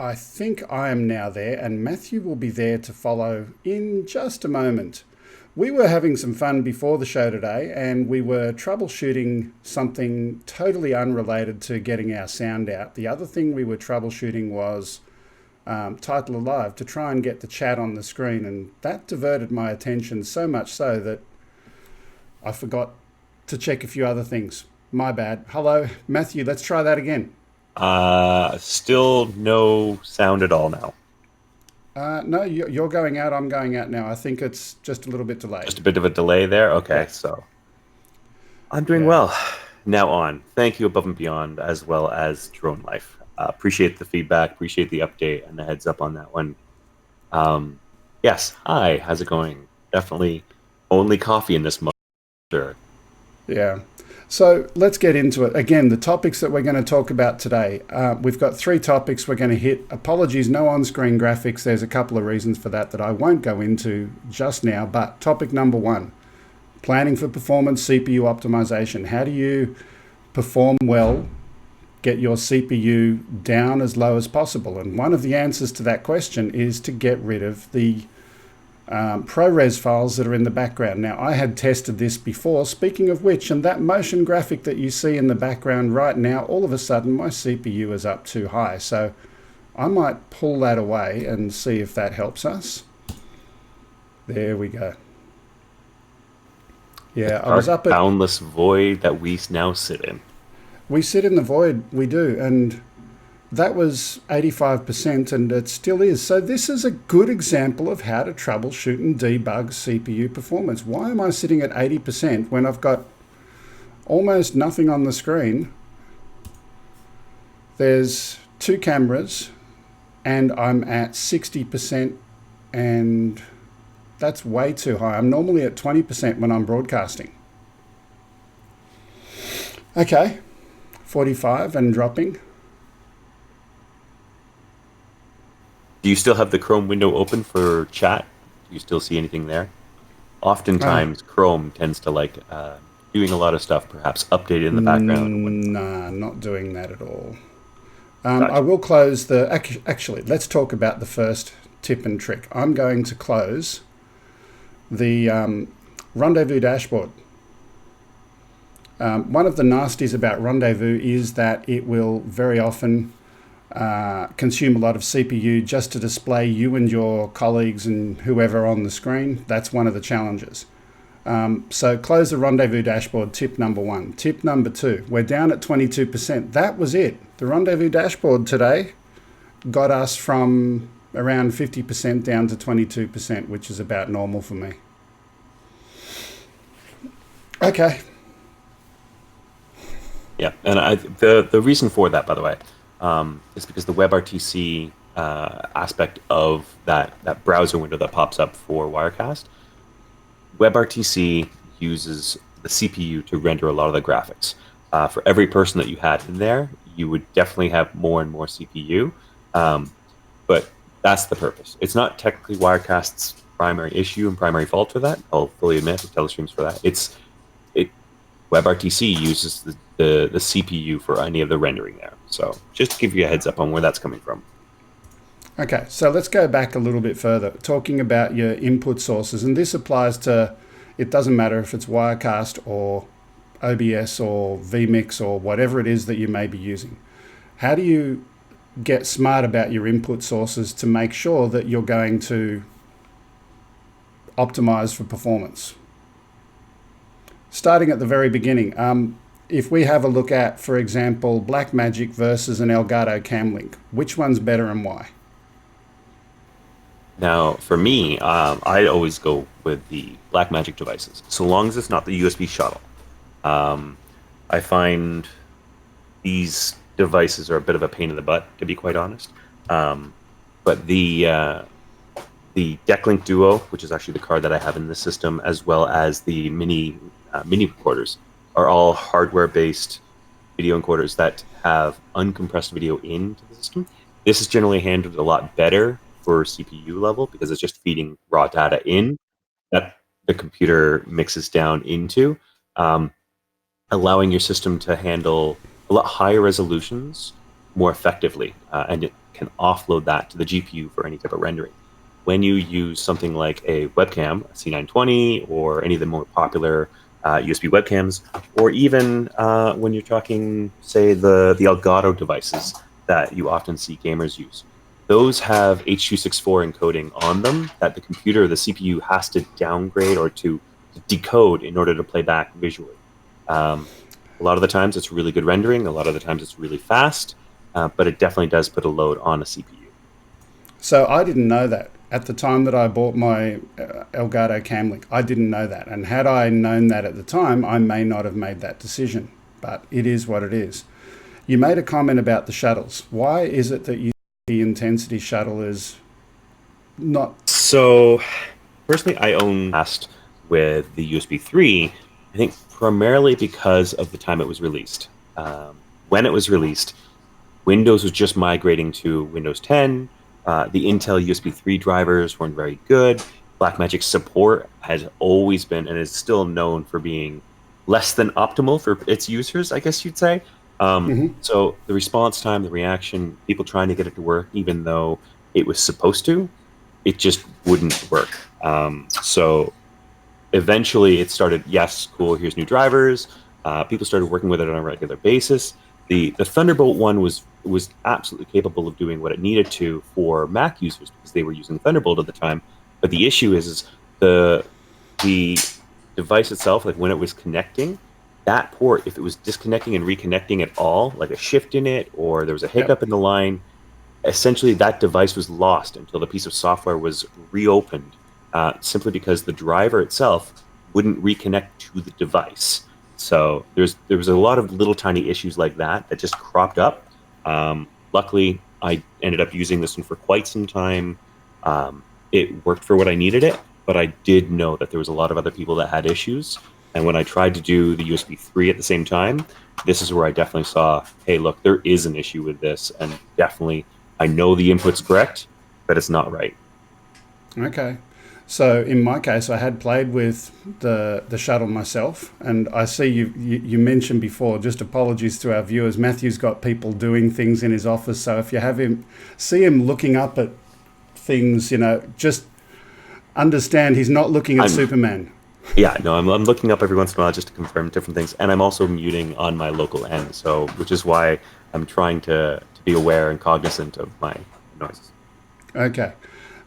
I think I am now there, and Matthew will be there to follow in just a moment. We were having some fun before the show today, and we were troubleshooting something totally unrelated to getting our sound out. The other thing we were troubleshooting was Title Alive to try and get the chat on the screen, and that diverted my attention so much so that I forgot to check a few other things. My bad. Hello, Matthew, let's try that again. Still no sound at all now. No, you're going out, I'm going out now. I think it's just a little bit delayed. Just a bit of a delay there. Okay, Yeah. so I'm doing Yeah. well. Now on. Thank you, Above and Beyond, as well as Drone Life. Appreciate the feedback, appreciate the update and the heads up on that one. Um, yes, hi, how's it going? Definitely only coffee in this month. Sure. Yeah. So let's get into it. Again, the topics that we're going to talk about today. We've got three topics we're going to hit. Apologies, no on-screen graphics. There's a couple of reasons for that I won't go into just now. But topic number one, planning for performance, CPU optimization. How do you perform well, get your CPU down as low as possible? And one of the answers to that question is to get rid of the ProRes files that are in the background. Now, I had tested this before, speaking of which, and that motion graphic that you see in the background right now, all of a sudden my CPU is up too high. So I might pull that away and see if that helps us. There we go. Yeah, I was up at... boundless void that we now sit in. We sit in the void, we do, and that was 85% and it still is. So this is a good example of how to troubleshoot and debug CPU performance. Why am I sitting at 80% when I've got almost nothing on the screen? There's two cameras and I'm at 60%, and that's way too high. I'm normally at 20% when I'm broadcasting. Okay, 45 and dropping. Do you still have the Chrome window open for chat? Do you still see anything there? Oftentimes, Chrome tends to like doing a lot of stuff, perhaps updated in the background. Nah, not doing that at all. Gotcha. I will close the... Actually, let's talk about the first tip and trick. I'm going to close the Rendezvous dashboard. One of the nasties about Rendezvous is that it will very often consume a lot of CPU just to display you and your colleagues and whoever on the screen. That's one of the challenges. So close the Rendezvous dashboard, tip number one. Tip number two, we're down at 22%. That was it. The Rendezvous dashboard today got us from around 50% down to 22%, which is about normal for me. Okay. Yeah, and the reason for that, by the way, is because the WebRTC aspect of that browser window that pops up for Wirecast, WebRTC uses the CPU to render a lot of the graphics. For every person that you had in there, you would definitely have more and more CPU, but that's the purpose. It's not technically Wirecast's primary issue and primary fault for that. I'll fully admit with telestreams for that. WebRTC uses the CPU for any of the rendering there. So just to give you a heads up on where that's coming from. Okay, so let's go back a little bit further, talking about your input sources. And this applies to, it doesn't matter if it's Wirecast or OBS or vMix or whatever it is that you may be using. How do you get smart about your input sources to make sure that you're going to optimize for performance? Starting at the very beginning, if we have a look at, for example, Blackmagic versus an Elgato Camlink, which one's better and why? Now, for me, I always go with the Blackmagic devices, so long as it's not the USB Shuttle. I find these devices are a bit of a pain in the butt, to be quite honest. But the Decklink Duo, which is actually the card that I have in this system, as well as the mini recorders, are all hardware-based video encoders that have uncompressed video into the system. This is generally handled a lot better for CPU level because it's just feeding raw data in that the computer mixes down into, allowing your system to handle a lot higher resolutions more effectively. And can offload that to the GPU for any type of rendering. When you use something like a webcam, a C920, or any of the more popular USB webcams, or even when you're talking, say, the Elgato devices that you often see gamers use, those have H.264 encoding on them that the computer, the CPU, has to downgrade or to decode in order to play back visually. A lot of the times it's really good rendering, a lot of the times it's really fast, but it definitely does put a load on a CPU. So I didn't know that. At the time that I bought my Elgato Camlink, I didn't know that. And had I known that at the time, I may not have made that decision. But it is what it is. You made a comment about the shuttles. Why is it that you think the Intensity shuttle is not... So, personally, I own Fast with the USB 3, I think primarily because of the time it was released. When it was released, Windows was just migrating to Windows 10. The Intel USB 3 drivers weren't very good. Blackmagic's support has always been and is still known for being less than optimal for its users, I guess you'd say. So the response time, the reaction, people trying to get it to work, even though it was supposed to, it just wouldn't work. So eventually it started, yes, cool, here's new drivers. People started working with it on a regular basis. The Thunderbolt one was absolutely capable of doing what it needed to for Mac users because they were using Thunderbolt at the time. But the issue is the device itself, like when it was connecting, that port, if it was disconnecting and reconnecting at all, like a shift in it or there was a hiccup in the line, essentially that device was lost until the piece of software was reopened, simply because the driver itself wouldn't reconnect to the device. So there was a lot of little tiny issues like that just cropped up. Luckily, I ended up using this one for quite some time. It worked for what I needed it, but I did know that there was a lot of other people that had issues. And when I tried to do the USB 3 at the same time, this is where I definitely saw, hey, look, there is an issue with this. And definitely, I know the input's correct, but it's not right. Okay. So in my case, I had played with the shuttle myself, and I see you mentioned before, just apologies to our viewers, Matthew's got people doing things in his office, so if you see him looking up at things, just understand he's not looking at Superman. Yeah, no, I'm looking up every once in a while just to confirm different things, and I'm also muting on my local end, so which is why I'm trying to be aware and cognizant of my noises. Okay.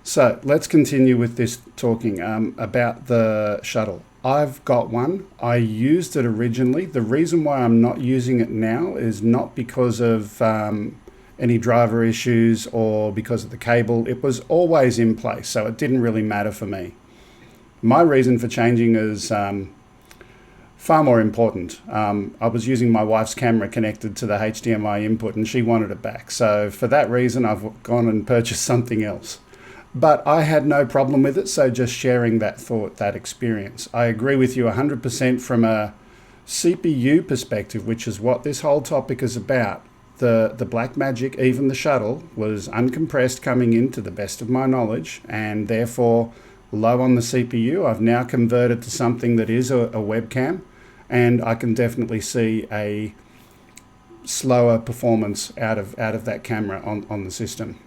So let's continue with this talking about the shuttle. I've got one. I used it originally. The reason why I'm not using it now is not because of any driver issues or because of the cable. It was always in place, so it didn't really matter for me. My reason for changing is far more important. I was using my wife's camera connected to the HDMI input and she wanted it back. So for that reason, I've gone and purchased something else. But I had no problem with it, so just sharing that thought, that experience. I agree with you 100% from a CPU perspective, which is what this whole topic is about. The Blackmagic, even the shuttle, was uncompressed coming in to the best of my knowledge, and therefore low on the CPU. I've now converted to something that is a webcam, and I can definitely see a slower performance out of that camera on the system.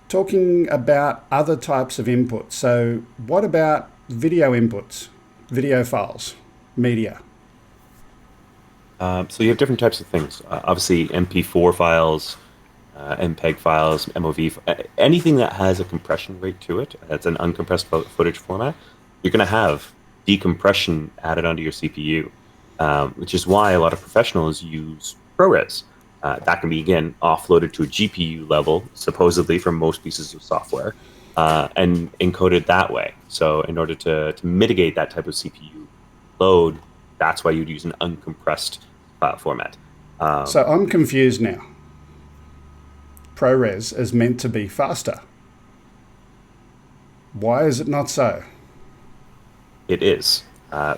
Talking about other types of input. So what about video inputs, video files, media? So you have different types of things. Obviously, MP4 files, MPEG files, MOV, anything that has a compression rate to it, that's an uncompressed footage format, you're going to have decompression added onto your CPU, which is why a lot of professionals use ProRes. That can be, again, offloaded to a GPU level, supposedly from most pieces of software, and encoded that way. So in order to mitigate that type of CPU load, that's why you'd use an uncompressed file format. So I'm confused now. ProRes is meant to be faster. Why is it not so? It is.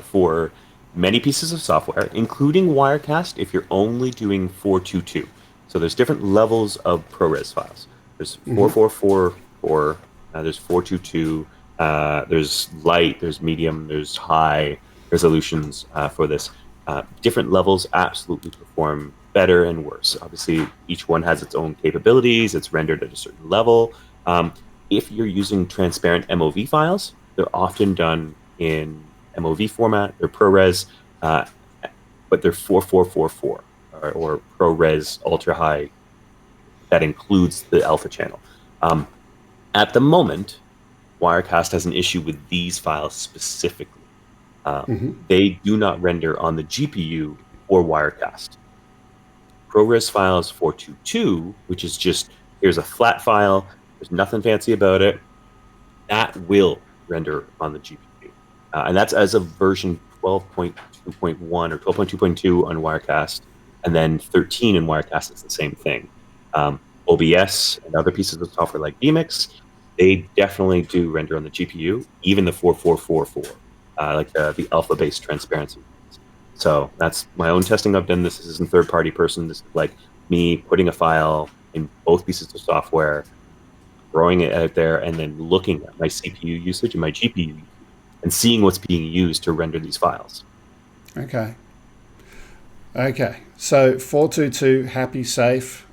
For many pieces of software, including Wirecast, if you're only doing 422. So there's different levels of ProRes files. There's 4444, there's 422, there's light, there's medium, there's high resolutions for this. Different levels absolutely perform better and worse. Obviously, each one has its own capabilities. It's rendered at a certain level. If you're using transparent MOV files, they're often done in MOV format. They're ProRes, but they're 4444 or ProRes ultra high. That includes the alpha channel. At the moment, Wirecast has an issue with these files specifically. They do not render on the GPU or Wirecast. ProRes files 422, which is just, here's a flat file, there's nothing fancy about it, that will render on the GPU. And that's as of version 12.2.1 or 12.2.2 on Wirecast, and then 13 in Wirecast is the same thing. OBS and other pieces of software like vMix, they definitely do render on the GPU, even the 4444, like the alpha-based transparency. So that's my own testing I've done. This isn't third-party person. This is like me putting a file in both pieces of software, throwing it out there, and then looking at my CPU usage and my GPU usage and seeing what's being used to render these files. Okay. So 422, happy, safe.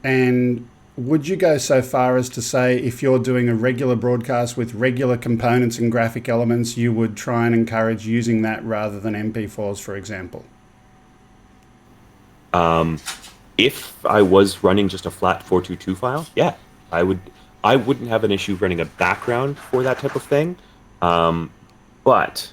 And would you go so far as to say if you're doing a regular broadcast with regular components and graphic elements, you would try and encourage using that rather than MP4s, for example? If I was running just a flat 422 file, yeah, I wouldn't have an issue running a background for that type of thing. But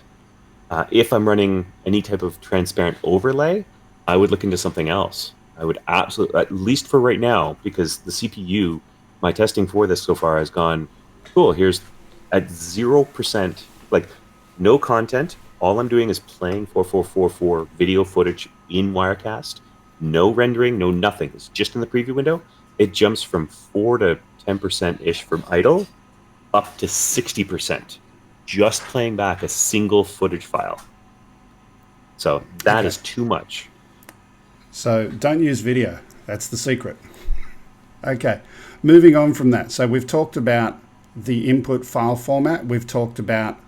if I'm running any type of transparent overlay, I would look into something else. I would absolutely, at least for right now, because the CPU, my testing for this so far has gone, cool, here's at 0%, like no content. All I'm doing is playing 4444 video footage in Wirecast. No rendering, no nothing. It's just in the preview window. It jumps from 4 to 10%-ish from idle up to 60%, just playing back a single footage file. So that is too much. So don't use video. That's the secret. Okay, moving on from that. So we've talked about the input file format. We've talked about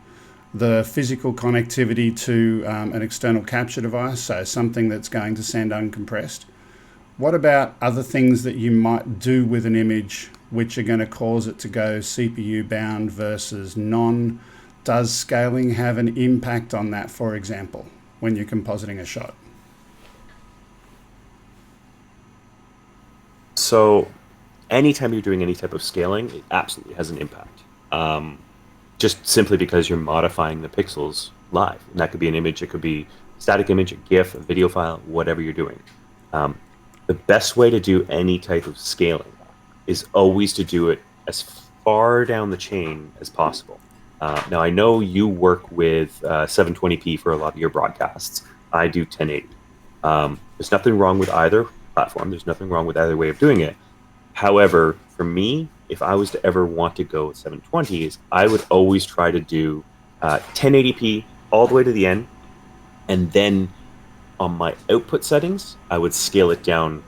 the physical connectivity to an external capture device, so something that's going to send uncompressed. What about other things that you might do with an image which are going to cause it to go CPU bound versus non? Does scaling have an impact on that, for example, when you're compositing a shot? So anytime you're doing any type of scaling, it absolutely has an impact. Just simply because you're modifying the pixels live. And that could be an image, it could be a static image, a GIF, a video file, whatever you're doing. The best way to do any type of scaling is always to do it as far down the chain as possible. Now, I know you work with 720p for a lot of your broadcasts. I do 1080. There's nothing wrong with either platform. There's nothing wrong with either way of doing it. However, for me, if I was to ever want to go with 720s, I would always try to do 1080p all the way to the end, and then on my output settings, I would scale it down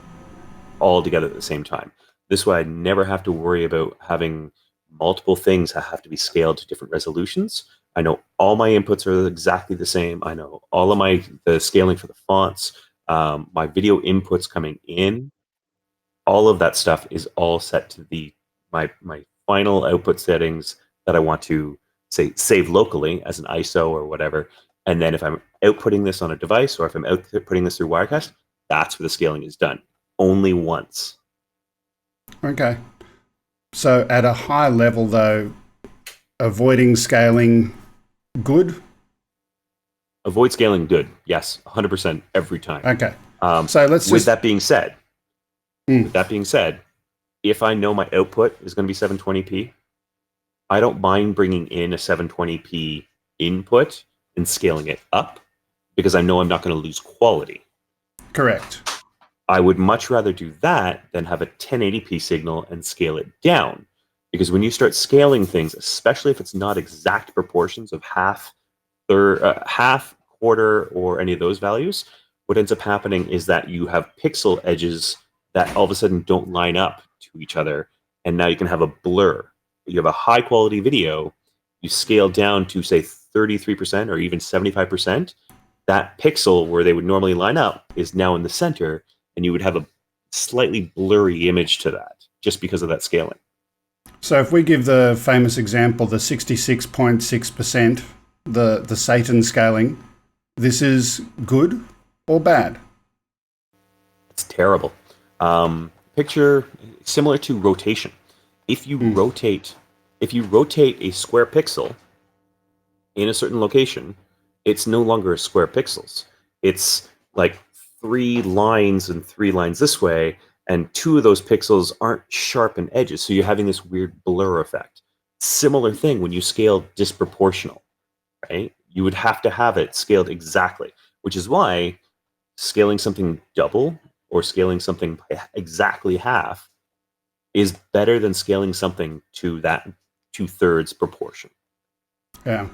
all together at the same time. This way, I never have to worry about having multiple things that have to be scaled to different resolutions. I know all my inputs are exactly the same. I know all of the scaling for the fonts, my video inputs coming in, all of that stuff is all set to my final output settings that I want to say save locally as an ISO or whatever. And then if I'm outputting this on a device or if I'm outputting this through Wirecast, that's where the scaling is done. Only once. Okay. So at a high level, though, avoiding scaling, good? Avoid scaling, good. Yes, 100% every time. Okay. So let's just... With that being said, if I know my output is going to be 720p, I don't mind bringing in a 720p input and scaling it up because I know I'm not going to lose quality. Correct. I would much rather do that than have a 1080p signal and scale it down. Because when you start scaling things, especially if it's not exact proportions of half, quarter, or any of those values, what ends up happening is that you have pixel edges that all of a sudden don't line up to each other. And now you can have a blur. You have a high quality video, you scale down to say 33% or even 75%. That pixel where they would normally line up is now in the center. and you would have a slightly blurry image to that just because of that scaling. So if we give the famous example, the 66.6%, the Satan scaling, this is good or bad? It's terrible. Picture similar to rotation. If you rotate a square pixel in a certain location, it's no longer square pixels. It's like 3 lines and 3 lines this way, and 2 of those pixels aren't sharp in edges, so you're having this weird blur effect. Similar thing when you scale disproportional, right? You would have to have it scaled exactly, which is why scaling something double or scaling something by exactly half is better than scaling something to that 2/3 proportion. Yeah.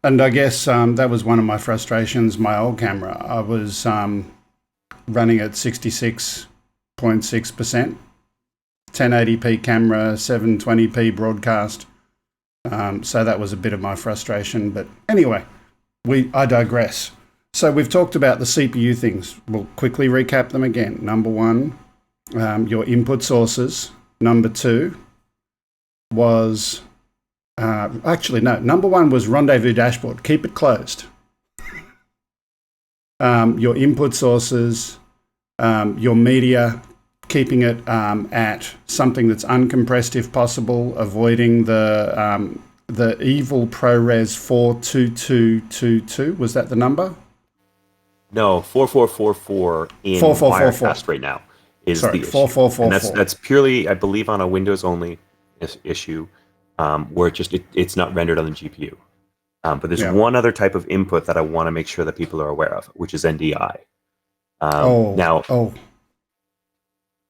And I guess that was one of my frustrations. My old camera, I was running at 66.6%, 1080p camera, 720p broadcast. So that was a bit of my frustration. But anyway, I digress. So we've talked about the CPU things. We'll quickly recap them again. Number 1, your input sources. Number 2 was... number 1 was rendezvous dashboard. Keep it closed. Your input sources, your media, keeping it at something that's uncompressed if possible, avoiding the evil ProRes 42222. Was that the number? No, 4444 in 4444 Wirecast right now is Sorry, the issue. 4444. And that's purely, I believe, on a Windows only issue. Where it's not rendered on the GPU. But there's one other type of input that I want to make sure that people are aware of, which is NDI.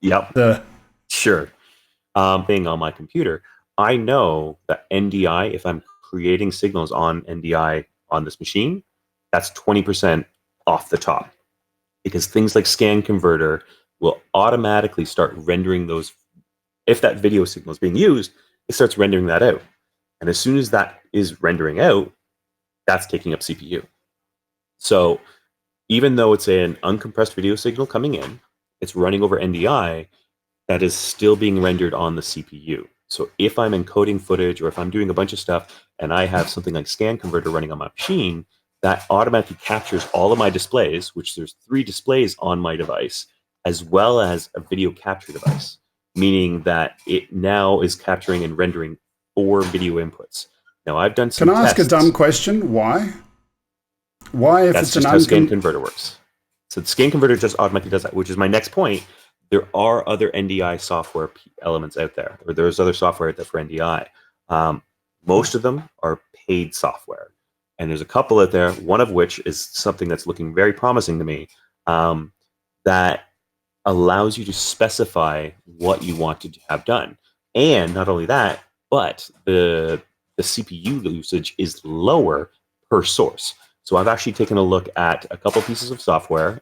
Yep. Sure. Being on my computer, I know that NDI, if I'm creating signals on NDI on this machine, that's 20% off the top. Because things like scan converter will automatically start rendering those. If that video signal is being used, it starts rendering that out. And as soon as that is rendering out, that's taking up CPU. So even though it's an uncompressed video signal coming in, it's running over NDI, that is still being rendered on the CPU. So if I'm encoding footage or if I'm doing a bunch of stuff and I have something like scan converter running on my machine, that automatically captures all of my displays, which there's 3 displays on my device, as well as a video capture device, meaning that it now is capturing and rendering 4 video inputs. Now, I've done some tests. Can I ask a dumb question? Why? Why, if that's it's just how scan converter works. So the scan converter just automatically does that, which is my next point. There are other NDI software elements out there, or there's other software out there for NDI. Most of them are paid software. And there's a couple out there, one of which is something that's looking very promising to me, that allows you to specify what you want to have done. And not only that, but the CPU usage is lower per source. So I've actually taken a look at a couple pieces of software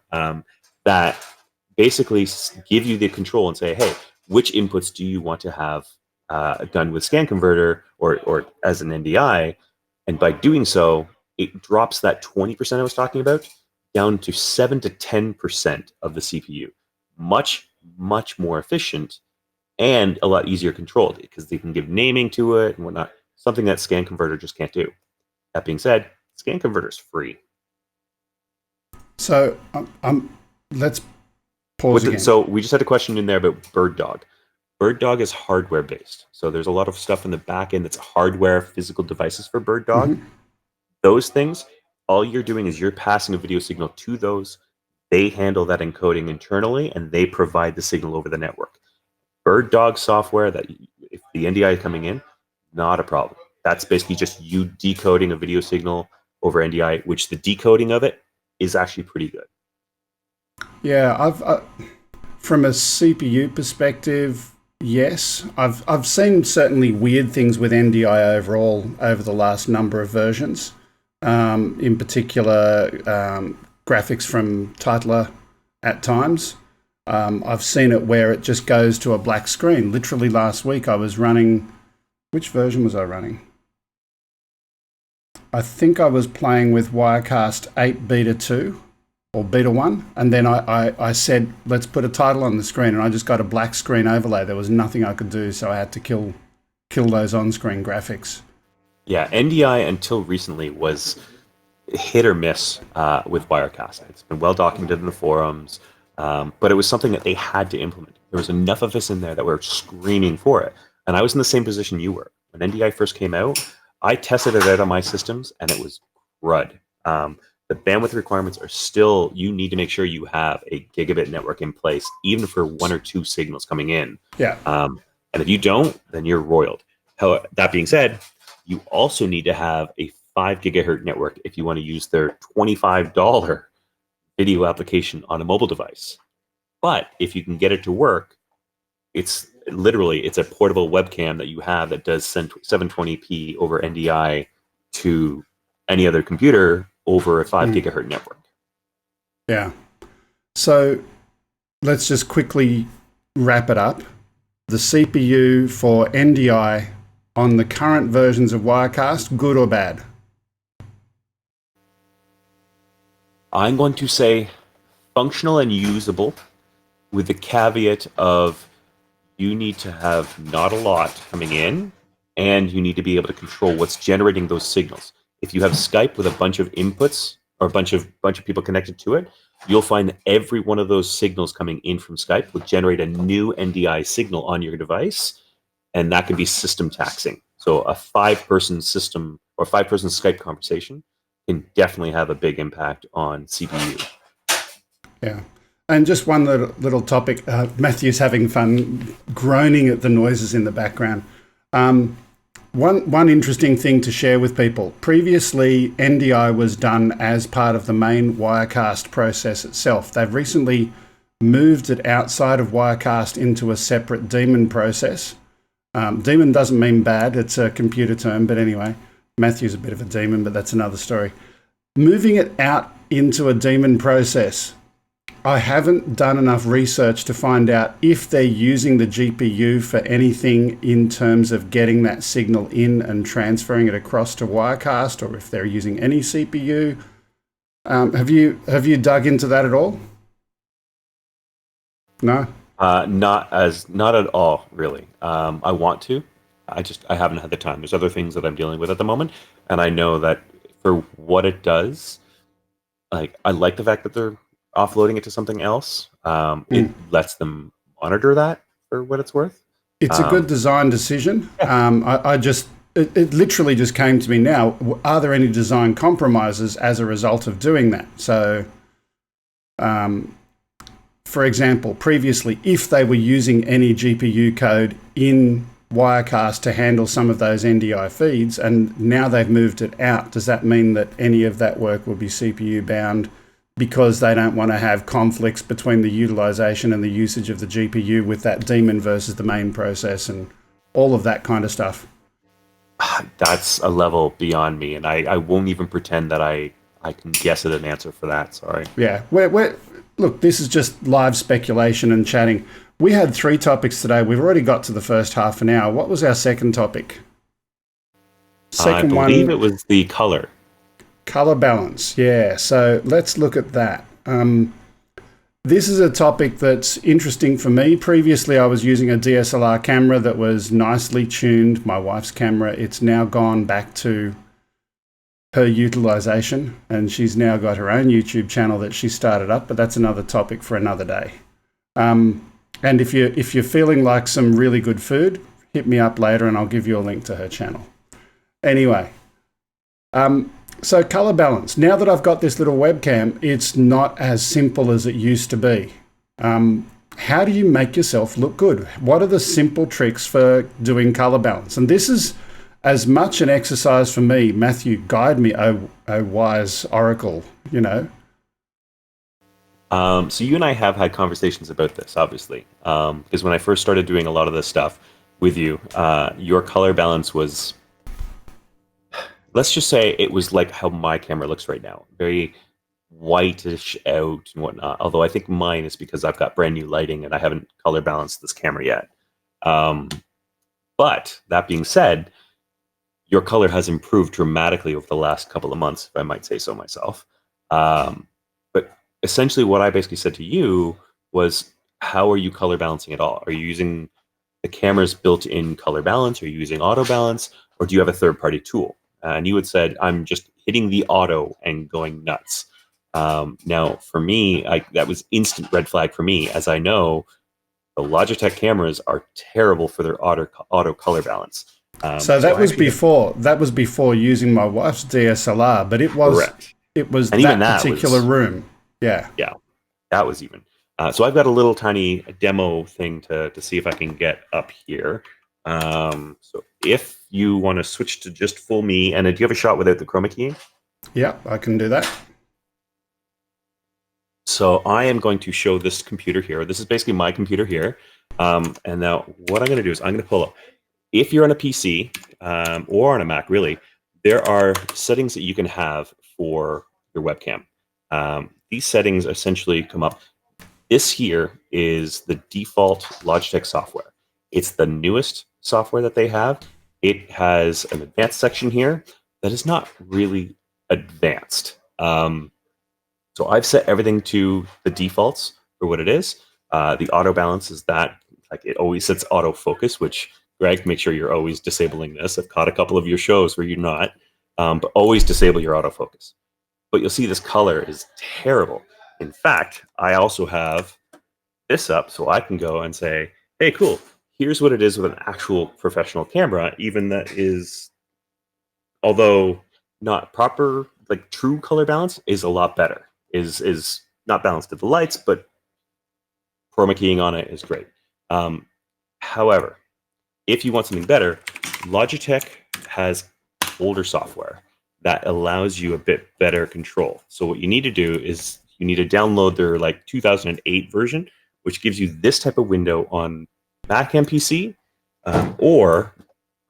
that basically give you the control and say, hey, which inputs do you want to have done with scan converter or as an NDI? And by doing so, it drops that 20% I was talking about down to 7 to 10% of the CPU. Much, much more efficient and a lot easier controlled because they can give naming to it and whatnot, something that scan converter just can't do. That being said, scan converter is free. So let's pause again. So we just had a question in there about BirdDog. BirdDog is hardware based. So there's a lot of stuff in the back end that's hardware, physical devices for BirdDog. Mm-hmm. Those things, all you're doing is you're passing a video signal to those. They handle that encoding internally, and they provide the signal over the network. BirdDog software, that if the NDI is coming in, not a problem. That's basically just you decoding a video signal over NDI, which the decoding of it is actually pretty good. Yeah, I've from a CPU perspective, yes, I've seen certainly weird things with NDI overall over the last number of versions. In particular, graphics from Titler at times. I've seen it where it just goes to a black screen. Literally last week I was running... Which version was I running? I think I was playing with Wirecast 8 Beta 2, or beta 1, and then I said, let's put a title on the screen, and I just got a black screen overlay. There was nothing I could do, so I had to kill those on-screen graphics. Yeah, NDI until recently was hit or miss with Wirecast. It's been well documented in the forums, but it was something that they had to implement. There was enough of us in there that were screaming for it. And I was in the same position you were. When NDI first came out, I tested it out on my systems, and it was crud. The bandwidth requirements are still, you need to make sure you have a gigabit network in place, even for 1 or 2 signals coming in. Yeah. And if you don't, then you're roiled. That being said, you also need to have a 5 gigahertz network if you want to use their $25 video application on a mobile device. But if you can get it to work, it's a portable webcam that you have that does send 720p over NDI to any other computer over a 5 gigahertz network. Yeah. So let's just quickly wrap it up. The CPU for NDI on the current versions of Wirecast, good or bad? I'm going to say functional and usable, with the caveat of you need to have not a lot coming in, and you need to be able to control what's generating those signals. If you have Skype with a bunch of inputs or a bunch of people connected to it, you'll find that every one of those signals coming in from Skype will generate a new NDI signal on your device, and that can be system taxing. So a 5-person system or 5-person Skype conversation can definitely have a big impact on CPU. Yeah. And just one little topic. Matthew's having fun groaning at the noises in the background. One interesting thing to share with people. Previously, NDI was done as part of the main Wirecast process itself. They've recently moved it outside of Wirecast into a separate daemon process. Daemon doesn't mean bad. It's a computer term. But anyway, Matthew's a bit of a demon, but that's another story. Moving it out into a daemon process, I haven't done enough research to find out if they're using the GPU for anything in terms of getting that signal in and transferring it across to Wirecast, or if they're using any CPU. Have you dug into that at all? No? Not at all, really. I want to. I haven't had the time. There's other things that I'm dealing with at the moment, and I know that for what it does, I like the fact that they're offloading it to something else. It lets them monitor that for what it's worth. It's a good design decision. It literally just came to me now. Are there any design compromises as a result of doing that? So, for example, previously, if they were using any GPU code in Wirecast to handle some of those NDI feeds, and now they've moved it out, does that mean that any of that work will be CPU bound because they don't want to have conflicts between the utilization and the usage of the GPU with that daemon versus the main process and all of that kind of stuff? That's a level beyond me, and I won't even pretend that I can guess at an answer for that. Sorry. Yeah. Look, this is just live speculation and chatting. We had 3 topics today. We've already got to the first half an hour. What was our second topic? I believe it was the color. Color balance, yeah. So let's look at that. This is a topic that's interesting for me. Previously, I was using a DSLR camera that was nicely tuned, my wife's camera. It's now gone back to her utilization, and she's now got her own YouTube channel that she started up, but that's another topic for another day. And if you're feeling like some really good food, hit me up later and I'll give you a link to her channel. Anyway, so color balance. Now that I've got this little webcam, it's not as simple as it used to be. How do you make yourself look good? What are the simple tricks for doing color balance? And this is as much an exercise for me. Matthew, guide me, oh wise oracle, you know. So you and I have had conversations about this, obviously, because when I first started doing a lot of this stuff with you, your color balance was, let's just say it was like how my camera looks right now, very whitish out and whatnot. Although I think mine is because I've got brand new lighting and I haven't color balanced this camera yet. But that being said, your color has improved dramatically over the last couple of months, if I might say so myself. But essentially what I basically said to you was, how are you color balancing at all? Are you using the camera's built-in color balance? Are you using auto balance? Or do you have a third-party tool? And you had said, I'm just hitting the auto and going nuts. Now, for me, that was instant red flag for me, as I know the Logitech cameras are terrible for their auto color balance. So so that I was actually before using my wife's DSLR, but correct, it was and even that that particular was room. Yeah. yeah, that was even. So I've got a little tiny demo thing to see if I can get up here. So if you want to switch to just full me, and do you have a shot without the chroma key? Yeah, I can do that. So I am going to show this computer here. This is basically my computer here. And now what I'm going to do is I'm going to pull up. If you're on a PC or on a Mac, really, there are settings that you can have for your webcam. These settings essentially come up. This here is the default Logitech software. It's the newest software that they have. It has an advanced section here that is not really advanced. So I've set everything to the defaults for what it is. The auto balance is that, like, it always sets autofocus, which, Greg, make sure you're always disabling this. I've caught a couple of your shows where you're not, but always disable your autofocus. But you'll see this color is terrible. In fact, I also have this up so I can go and say, hey, cool, here's what it is with an actual professional camera, even that is, although not proper, like true color balance, is a lot better. Is not balanced to the lights, but chroma keying on it is great. However, if you want something better, Logitech has older software that allows you a bit better control. So what you need to do is you need to download their like 2008 version, which gives you this type of window on Mac and PC, or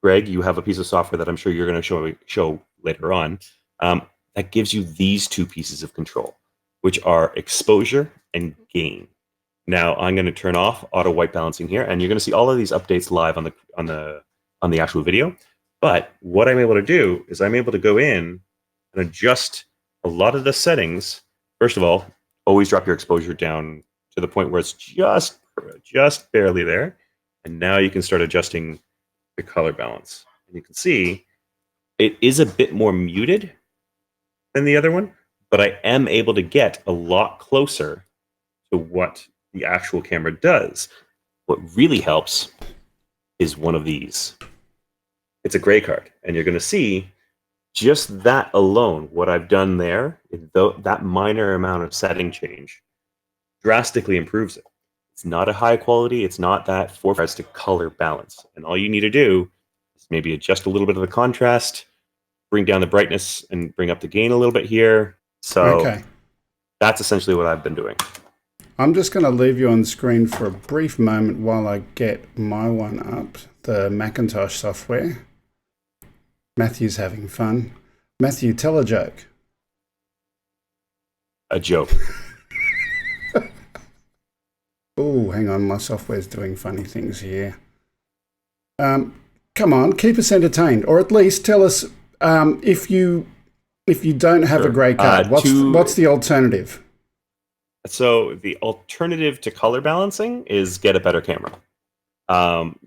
Greg, you have a piece of software that I'm sure you're going to show later on, that gives you these two pieces of control, which are exposure and gain. Now I'm going to turn off auto white balancing here, and you're going to see all of these updates live on the actual video. But what I'm able to do is I'm able to go in and adjust a lot of the settings. First of all, always drop your exposure down to the point where it's just barely there, and now you can start adjusting the color balance. And you can see it is a bit more muted than the other one, but I am able to get a lot closer to what the actual camera does. What really helps is one of these. It's a gray card, and you're going to see just that alone, what I've done there, that minor amount of setting change drastically improves it. It's not a high quality, it's not that for us to color balance. And all you need to do is maybe adjust a little bit of the contrast, bring down the brightness, and bring up the gain a little bit here. So Okay. that's essentially what I've been doing. I'm just going to leave you on screen for a brief moment while I get my one up, the Macintosh software. Matthew's having fun. Matthew, tell a joke. A joke. Oh, hang on, my software's doing funny things here. Come on, keep us entertained, or at least tell us if you don't have Sure. a grey card, what's the alternative? So the alternative to color balancing is get a better camera.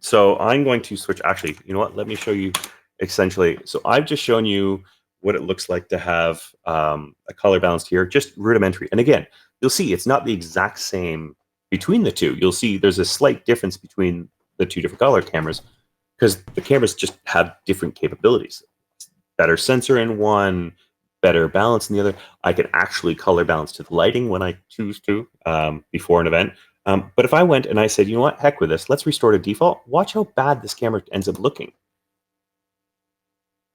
So I'm going to switch. Actually, you know what? Let me show you essentially. So I've just shown you what it looks like to have a color balanced here, just rudimentary. And again, you'll see it's not the exact same between the two. You'll see there's a slight difference between the two different color cameras because the cameras just have different capabilities. Better sensor in one, better balance in the other. I can actually color balance to the lighting when I choose to before an event. But if I went and I said, you know what, heck with this, let's restore to default, watch how bad this camera ends up looking.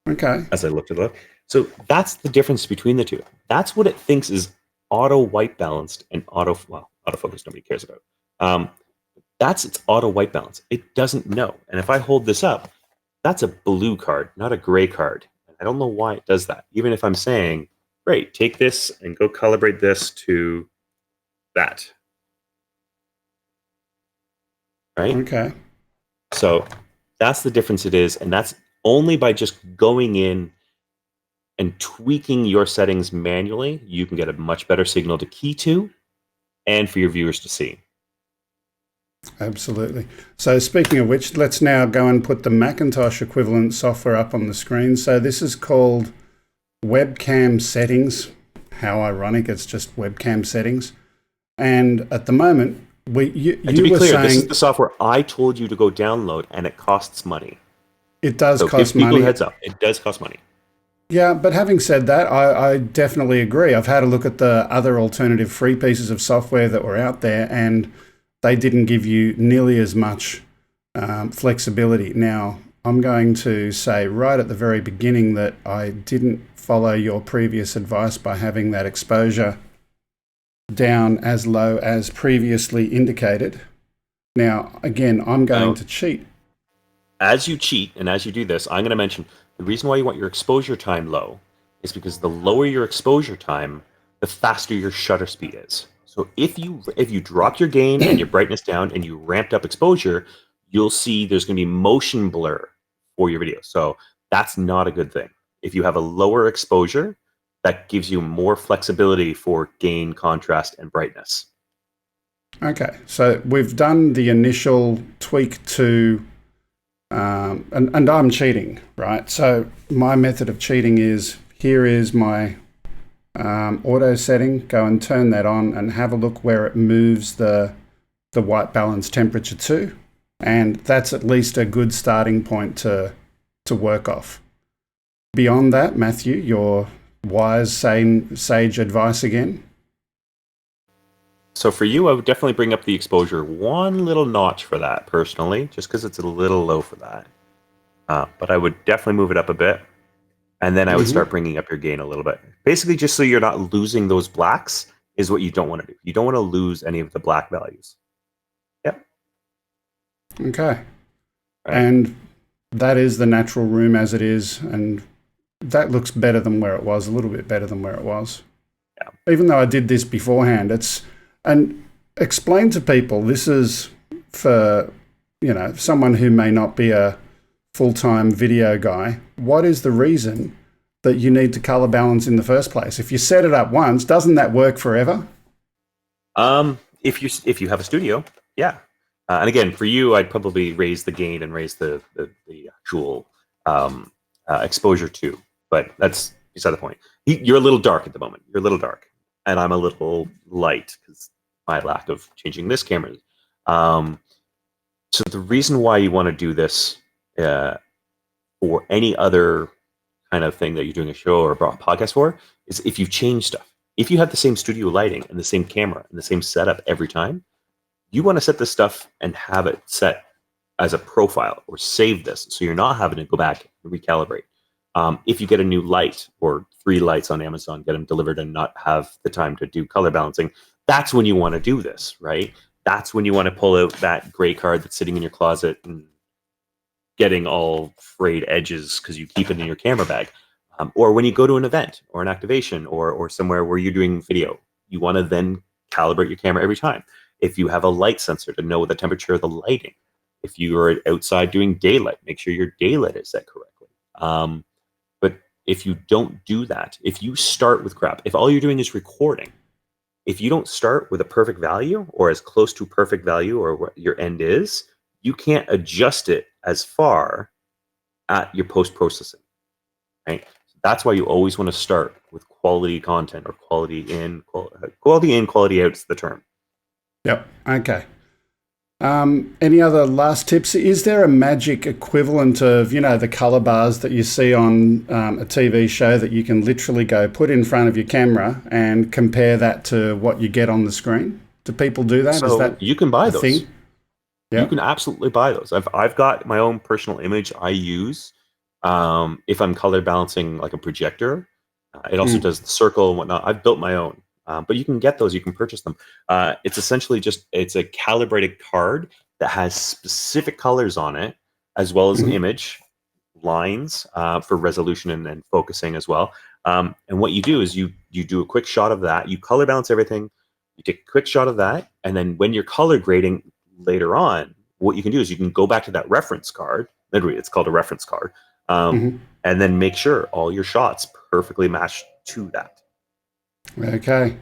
Okay. As I looked at it. So that's the difference between the two. That's what it thinks is auto white balanced and autofocus nobody cares about. That's its auto white balance. It doesn't know. And if I hold this up, that's a blue card, not a gray card. I don't know why it does that. Even if I'm saying, great, take this and go calibrate this to that. Right? Okay. So that's the difference it is. And that's only by just going in and tweaking your settings manually, you can get a much better signal to key to and for your viewers to see. Absolutely. So speaking of which, let's now go and put the Macintosh equivalent software up on the screen. So this is called Webcam Settings. How ironic, it's just Webcam Settings. And at the moment, to be clear, this is the software I told you to go download, and it costs money. It does cost give people money. A heads up. It does cost money. Yeah, but having said that, I definitely agree. I've had a look at the other alternative free pieces of software that were out there, and they didn't give you nearly as much flexibility. Now, I'm going to say right at the very beginning that I didn't follow your previous advice by having that exposure down as low as previously indicated. Now, again, I'm going to cheat. As you cheat and as you do this, I'm going to mention the reason why you want your exposure time low is because the lower your exposure time, the faster your shutter speed is. So if you drop your gain and your brightness down and you ramped up exposure, you'll see there's going to be motion blur for your video. So that's not a good thing. If you have a lower exposure, that gives you more flexibility for gain, contrast, and brightness. Okay, so we've done the initial tweak to, and I'm cheating, right? So my method of cheating is, here is my auto setting. Go and turn that on and have a look where it moves the white balance temperature to. And that's at least a good starting point to work off. Beyond that, Matthew, your wise, sage advice again? So for you, I would definitely bring up the exposure one little notch for that personally, just because it's a little low for that. But I would definitely move it up a bit. And then I would start bringing up your gain a little bit. Basically, just so you're not losing those blacks is what you don't want to do. You don't want to lose any of the black values. Yep. Okay. Right. And that is the natural room as it is. And that looks better than where it was, a little bit better than where it was. Yeah. Even though I did this beforehand, and explain to people, this is for, someone who may not be a full-time video guy. What is the reason that you need to color balance in the first place? If you set it up once, doesn't that work forever? If you have a studio, yeah. And again, for you, I'd probably raise the gain and raise the actual exposure too. But that's beside the point. You're a little dark at the moment. You're a little dark, and I'm a little light because my lack of changing this camera. So the reason why you want to do this or any other kind of thing that you're doing a show or a podcast for is if you've changed stuff. If you have the same studio lighting and the same camera and the same setup every time, you want to set this stuff and have it set as a profile or save this so you're not having to go back and recalibrate. If you get a new light or 3 lights on Amazon, get them delivered and not have the time to do color balancing, that's when you want to do this, right? That's when you want to pull out that gray card that's sitting in your closet and getting all frayed edges because you keep it in your camera bag. Or when you go to an event or an activation or somewhere where you're doing video, you want to then calibrate your camera every time. If you have a light sensor to know the temperature of the lighting. If you are outside doing daylight, make sure your daylight is set correctly. But if you don't do that, if you start with crap, if all you're doing is recording, if you don't start with a perfect value or as close to perfect value or what your end is, you can't adjust it as far at your post-processing, right? That's why you always want to start with quality content or quality in, quality out is the term. Yep. Okay. Any other last tips? Is there a magic equivalent of, the color bars that you see on a TV show that you can literally go put in front of your camera and compare that to what you get on the screen? Do people do that? So is that you can buy those. Thing? Yep. You can absolutely buy those. I've got my own personal image I use if I'm color balancing like a projector. It also does the circle and whatnot. I've built my own. But you can get those, you can purchase them. It's essentially it's a calibrated card that has specific colors on it, as well as an image, lines for resolution and focusing as well. And what you do is you do a quick shot of that, you color balance everything, you take a quick shot of that, and then when you're color grading later on, what you can do is you can go back to that reference card, literally it's called a reference card, and then make sure all your shots perfectly matched to that. Okay,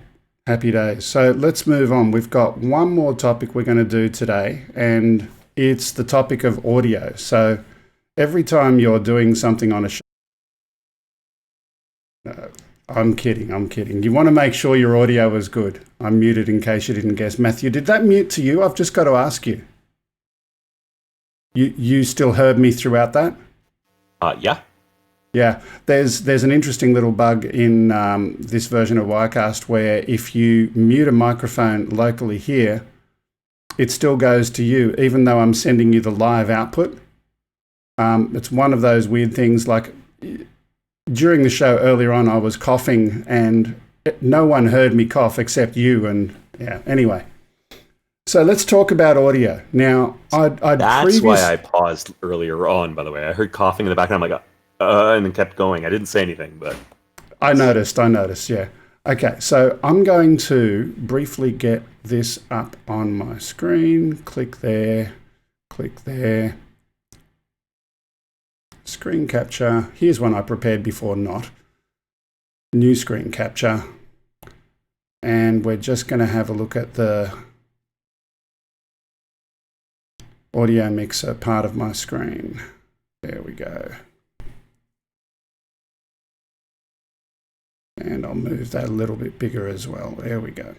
happy days. So let's move on. We've got one more topic we're going to do today, and it's the topic of audio. So every time you're doing something on a show, I'm kidding. You want to make sure your audio is good. I'm muted in case you didn't guess. Matthew, did that mute to you? I've just got to ask you. You still heard me throughout that? Yeah. Yeah, there's an interesting little bug in this version of Wirecast where if you mute a microphone locally here, it still goes to you, even though I'm sending you the live output. It's one of those weird things. Like during the show earlier on, I was coughing and no one heard me cough except you. And yeah, anyway. So let's talk about audio. Now, That's why I paused earlier on, by the way. I heard coughing in the background. I'm like, and then kept going. I didn't say anything, but... I noticed, yeah. Okay, so I'm going to briefly get this up on my screen. Click there. Screen capture. Here's one I prepared before, not. New screen capture. And we're just going to have a look at the audio mixer part of my screen. There we go. And I'll move that a little bit bigger as well. There we go.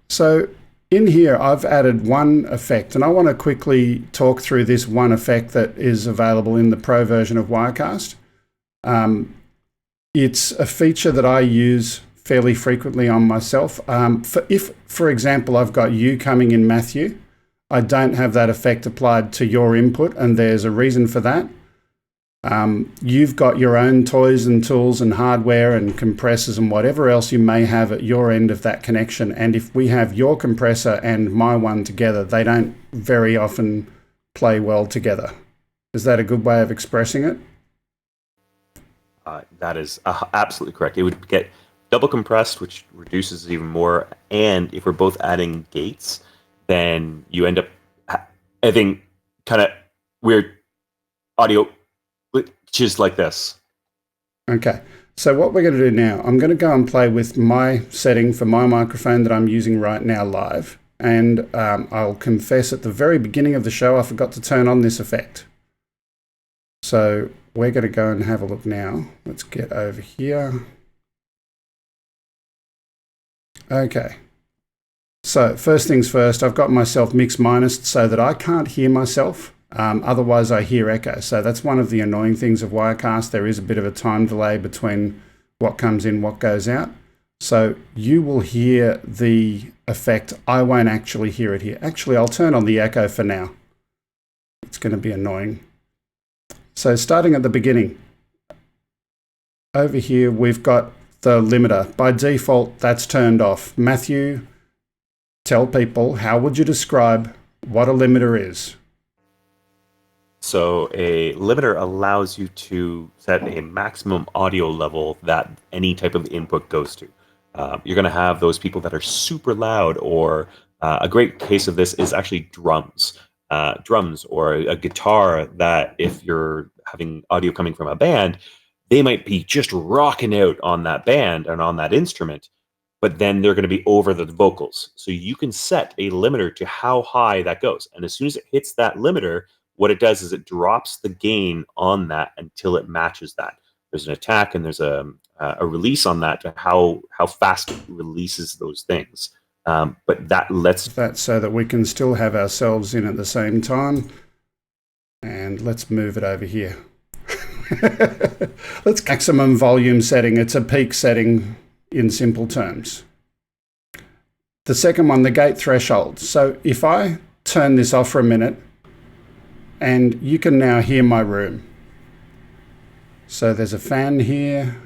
So in here, I've added one effect, and I want to quickly talk through this one effect that is available in the Pro version of Wirecast. It's a feature that I use fairly frequently on myself. If, for example, I've got you coming in, Matthew, I don't have that effect applied to your input, and there's a reason for that. You've got your own toys and tools and hardware and compressors and whatever else you may have at your end of that connection. And if we have your compressor and my one together, they don't very often play well together. Is that a good way of expressing it? That is absolutely correct. It would get double compressed, which reduces it even more. And if we're both adding gates, then you end up having kind of weird audio just like this. Okay, so what we're going to do now, I'm going to go and play with my setting for my microphone that I'm using right now live. And I'll confess at the very beginning of the show, I forgot to turn on this effect. So we're going to go and have a look now. Let's get over here. Okay. So first things first, I've got myself mix minus so that I can't hear myself. Otherwise I hear echo. So that's one of the annoying things of Wirecast. There is a bit of a time delay between what comes in, what goes out. So you will hear the effect. I won't actually hear it here. Actually, I'll turn on the echo for now. It's going to be annoying. So starting at the beginning, over here we've got the limiter. By default, that's turned off. Matthew, tell people, how would you describe what a limiter is? So a limiter allows you to set a maximum audio level that any type of input goes to. You're going to have those people that are super loud, or a great case of this is actually drums. Drums or a guitar that if you're having audio coming from a band, they might be just rocking out on that band and on that instrument, but then they're going to be over the vocals. So you can set a limiter to how high that goes. And as soon as it hits that limiter, what it does is it drops the gain on that until it matches that. There's an attack and there's a release on that to how fast it releases those things. But that lets that so that we can still have ourselves in at the same time. And let's move it over here. Let's maximum volume setting. It's a peak setting in simple terms. The second one, the gate threshold. So if I turn this off for a minute, and you can now hear my room. So there's a fan here.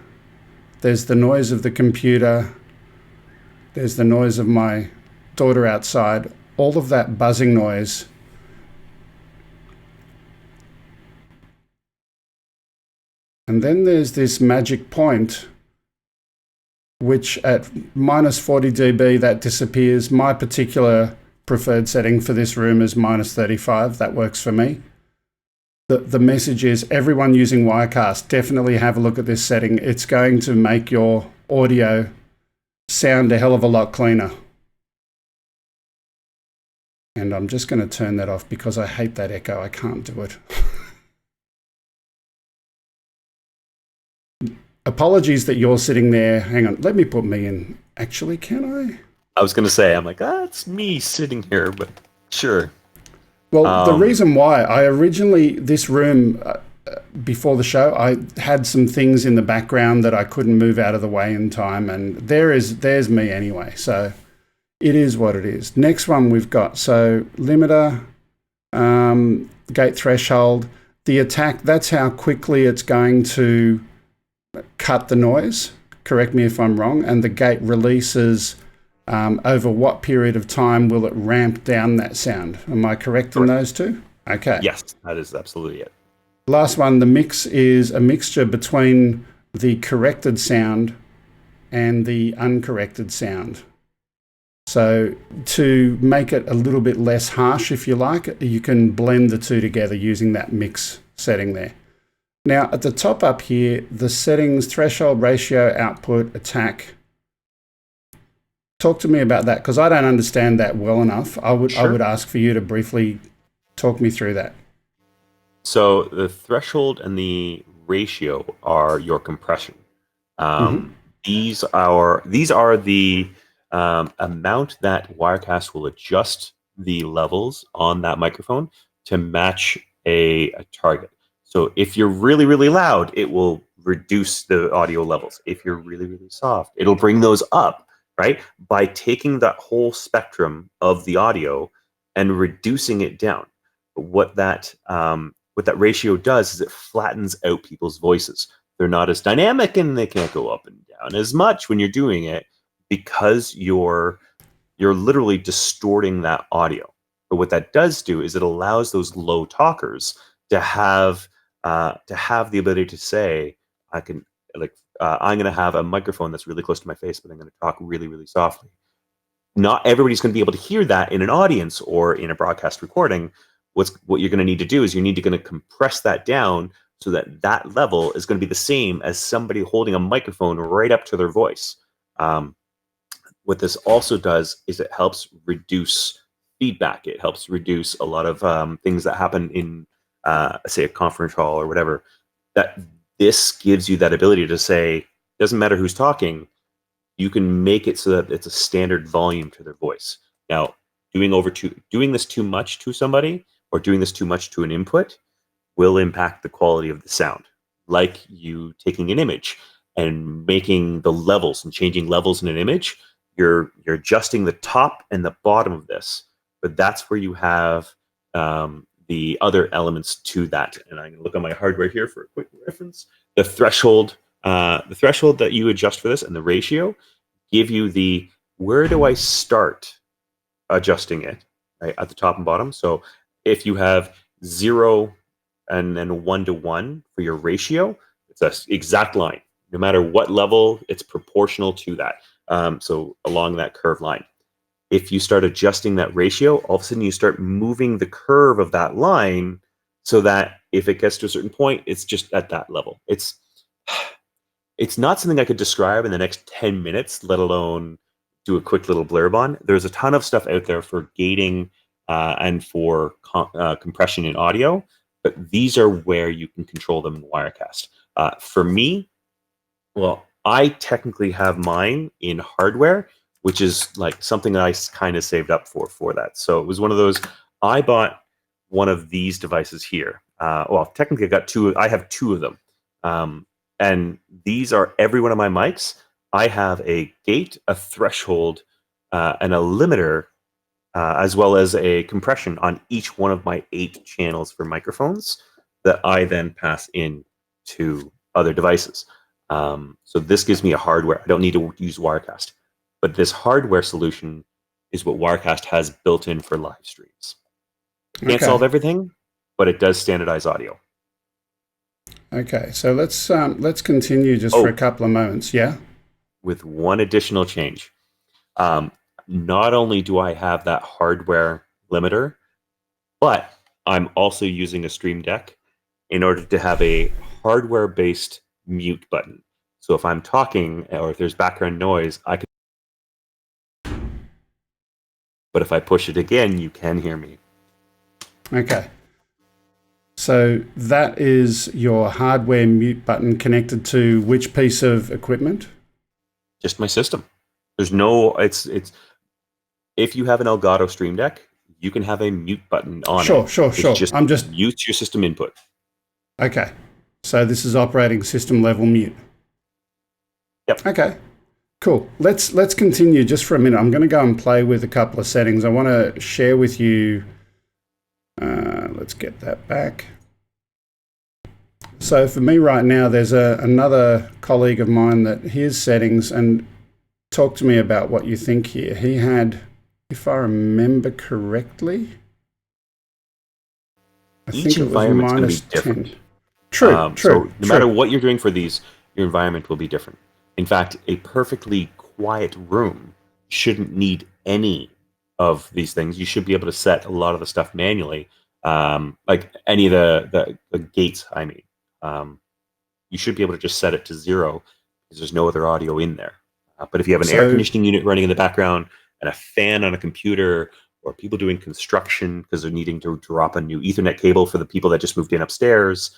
There's the noise of the computer. There's the noise of my daughter outside. All of that buzzing noise. And then there's this magic point, which at minus 40 dB, that disappears. My particular preferred setting for this room is minus 35. That works for me. the message is everyone using Wirecast, definitely have a look at this setting. It's going to make your audio sound a hell of a lot cleaner. And I'm just going to turn that off because I hate that echo. I can't do it. Apologies that you're sitting there. Hang on, let me put me in. Actually, can I? I was going to say, I'm like, it's me sitting here, but sure. Well, the reason why I originally, this room, before the show, I had some things in the background that I couldn't move out of the way in time, and there's me anyway. So it is what it is. Next one we've got, so limiter, gate threshold, the attack, that's how quickly it's going to cut the noise. Correct me if I'm wrong. And the gate releases, over what period of time will it ramp down that sound? Am I correct in those two? Okay. Yes, that is absolutely it. Last one, the mix is a mixture between the corrected sound and the uncorrected sound. So to make it a little bit less harsh, if you like, you can blend the two together using that mix setting there. Now at the top up here, the settings, threshold, ratio, output, attack. Talk to me about that, because I don't understand that well enough. I would ask for you to briefly talk me through that. So the threshold and the ratio are your compression. These are the amount that Wirecast will adjust the levels on that microphone to match a target. So if you're really, really loud, it will reduce the audio levels. If you're really, really soft, it'll bring those up. Right? By taking that whole spectrum of the audio and reducing it down. What that ratio does is it flattens out people's voices. They're not as dynamic and they can't go up and down as much when you're doing it because you're literally distorting that audio. But what that does do is it allows those low talkers to have the ability to say, I'm going to have a microphone that's really close to my face, but I'm going to talk really, really softly. Not everybody's going to be able to hear that in an audience or in a broadcast recording. What you're going to need to do is going to compress that down so that that level is going to be the same as somebody holding a microphone right up to their voice. What this also does is it helps reduce feedback. It helps reduce a lot of things that happen in, say, a conference hall or whatever. That this gives you that ability to say, doesn't matter who's talking, you can make it so that it's a standard volume to their voice. Now, doing this too much to somebody or doing this too much to an input will impact the quality of the sound. Like you taking an image and making the levels and changing levels in an image, you're adjusting the top and the bottom of this, but that's where you have the other elements to that. And I'm going to look on my hardware here for a quick reference. The threshold that you adjust for this and the ratio give you the where do I start adjusting it, right, at the top and bottom. So if you have 0 and then 1 to 1 for your ratio, it's an exact line. No matter what level, it's proportional to that. So along that curved line. If you start adjusting that ratio, all of a sudden you start moving the curve of that line so that if it gets to a certain point, it's just at that level. It's not something I could describe in the next 10 minutes, let alone do a quick little blurb on. There's a ton of stuff out there for gating and for compression in audio, but these are where you can control them in Wirecast. For me, well, I technically have mine in hardware, which is like something that I kind of saved up for that. So it was one of those, I bought one of these devices here. Well, technically I have two of them. And these are every one of my mics. I have a gate, a threshold, and a limiter, as well as a compression on each one of my 8 channels for microphones that I then pass in to other devices. So this gives me a hardware. I don't need to use Wirecast. But this hardware solution is what Wirecast has built in for live streams. Can't solve everything, but it does standardize audio. Okay, so let's continue just for a couple of moments. Yeah. With one additional change. Not only do I have that hardware limiter, but I'm also using a Stream Deck, in order to have a hardware-based mute button. So if I'm talking or if there's background noise, I can. But if I push it again, you can hear me. Okay. So that is your hardware mute button connected to which piece of equipment? Just my system. There's no. It's. If you have an Elgato Stream Deck, you can have a mute button on it. Sure. I'm just mute your system input. Okay. So this is operating system level mute. Yep. Okay. Cool. Let's continue just for a minute. I'm going to go and play with a couple of settings. I want to share with you. Let's get that back. So for me right now, there's another colleague of mine that hears settings, and talk to me about what you think here. He had, if I remember correctly, Each environment's going to be different. 10. True. So no matter what you're doing for these, your environment will be different. In fact, a perfectly quiet room shouldn't need any of these things. You should be able to set a lot of the stuff manually, like any of the gates, I mean. You should be able to just set it to 0 because there's no other audio in there. But if you have an air conditioning unit running in the background and a fan on a computer, or people doing construction because they're needing to drop a new Ethernet cable for the people that just moved in upstairs,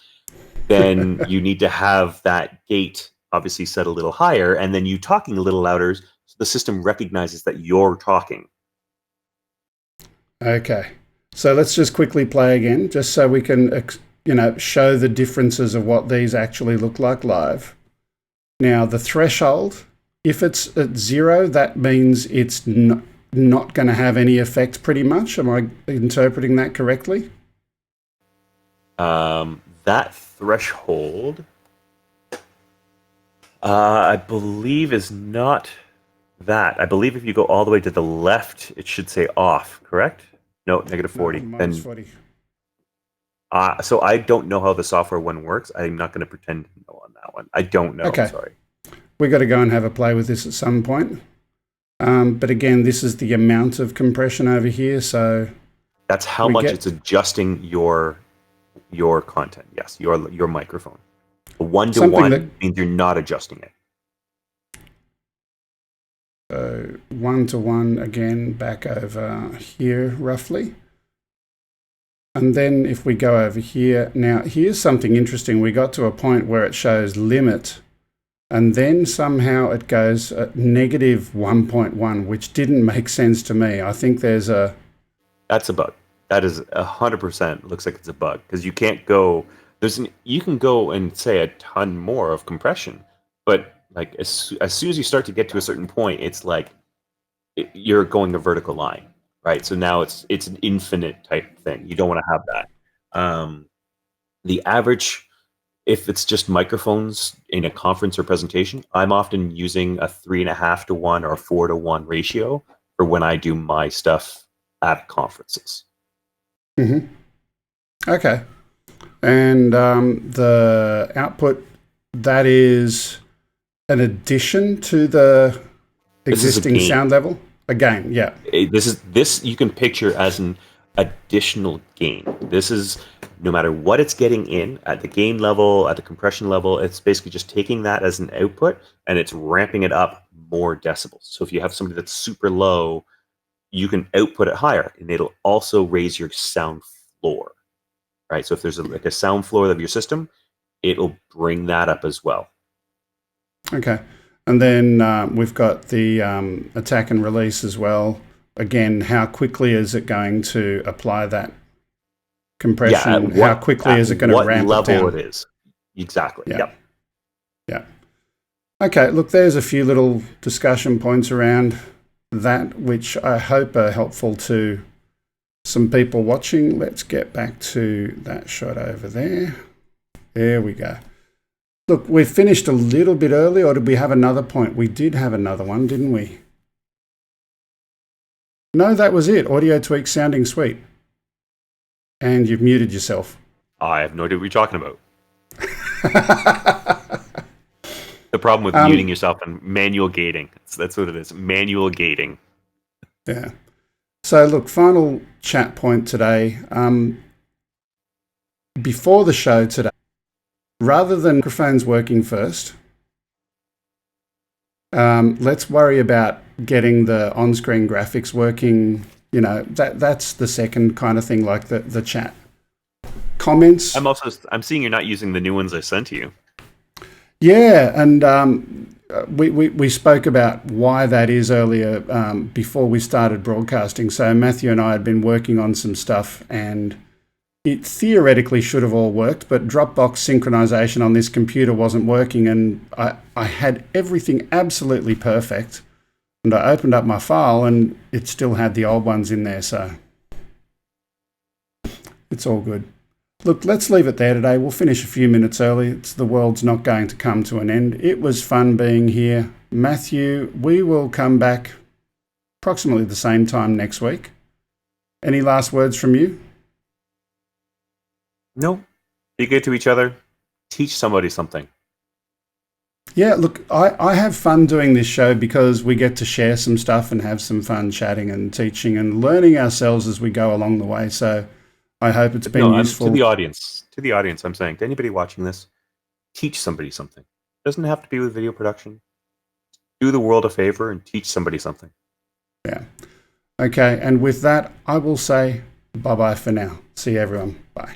then you need to have that gate obviously set a little higher, and then you talking a little louder so the system recognizes that you're talking. Okay. So let's just quickly play again, just so we can show the differences of what these actually look like live. Now, the threshold, if it's at 0, that means it's not going to have any effect pretty much. Am I interpreting that correctly? That threshold, I believe, is not that. I believe if you go all the way to the left, it should say off, correct? No, negative 40. No, minus 40. So I don't know how the software one works. I'm not going to pretend to know on that one. I don't know. Okay. Sorry. We got to go and have a play with this at some point. But again, this is the amount of compression over here. So that's how much it's adjusting your content. Yes, your microphone. 1-to-1 means you're not adjusting it. So 1-to-1 again, back over here roughly. And then if we go over here, now here's something interesting. We got to a point where it shows limit, and then somehow it goes at negative 1.1, which didn't make sense to me. I think there's a... That's a bug. That is 100% looks like it's a bug, because you can't go... You can go and say a ton more of compression, but like as soon as you start to get to a certain point, it's like you're going a vertical line. Right, so now it's an infinite type thing. You don't want to have that. The average, if it's just microphones in a conference or presentation, I'm often using a 3.5-to-1 or a 4-to-1 ratio for when I do my stuff at conferences. Mm-hmm. Okay, and the output, that is an addition to the existing sound level. A gain, yeah. This you can picture as an additional gain. This is no matter what it's getting in at the gain level, at the compression level, it's basically just taking that as an output and it's ramping it up more decibels. So if you have somebody that's super low, you can output it higher, and it'll also raise your sound floor. Right. So if there's like a sound floor of your system, it'll bring that up as well. Okay. And then we've got the attack and release as well. Again, how quickly is it going to apply that compression? How quickly is it going to ramp it down? What level it is. Exactly. Yeah. Yeah. Okay, look, there's a few little discussion points around that, which I hope are helpful to some people watching. Let's get back to that shot over there. There we go. Look, we finished a little bit early, or did we have another point? We did have another one, didn't we? No, that was it. Audio tweak sounding sweet. And you've muted yourself. I have no idea what you're talking about. The problem with muting yourself and manual gating. That's what it is. Manual gating. Yeah. So look, final chat point today. before the show today, rather than microphones working first, let's worry about getting the on-screen graphics working. You know, that's the second kind of thing, like the chat. Comments. I'm seeing you're not using the new ones I sent you. Yeah, and we spoke about why that is earlier before we started broadcasting. So Matthew and I had been working on some stuff, and it theoretically should have all worked, but Dropbox synchronization on this computer wasn't working, and I had everything absolutely perfect. And I opened up my file, and it still had the old ones in there, so it's all good. Look, let's leave it there today. We'll finish a few minutes early. The world's not going to come to an end. It was fun being here. Matthew, we will come back approximately the same time next week. Any last words from you? No. Be good to each other. Teach somebody something. Yeah, look, I have fun doing this show because we get to share some stuff and have some fun chatting and teaching and learning ourselves as we go along the way. So I hope it's been useful. To the audience, I'm saying, to anybody watching this, teach somebody something. It doesn't have to be with video production. Do the world a favor and teach somebody something. Yeah. Okay, and with that, I will say bye-bye for now. See you, everyone. Bye.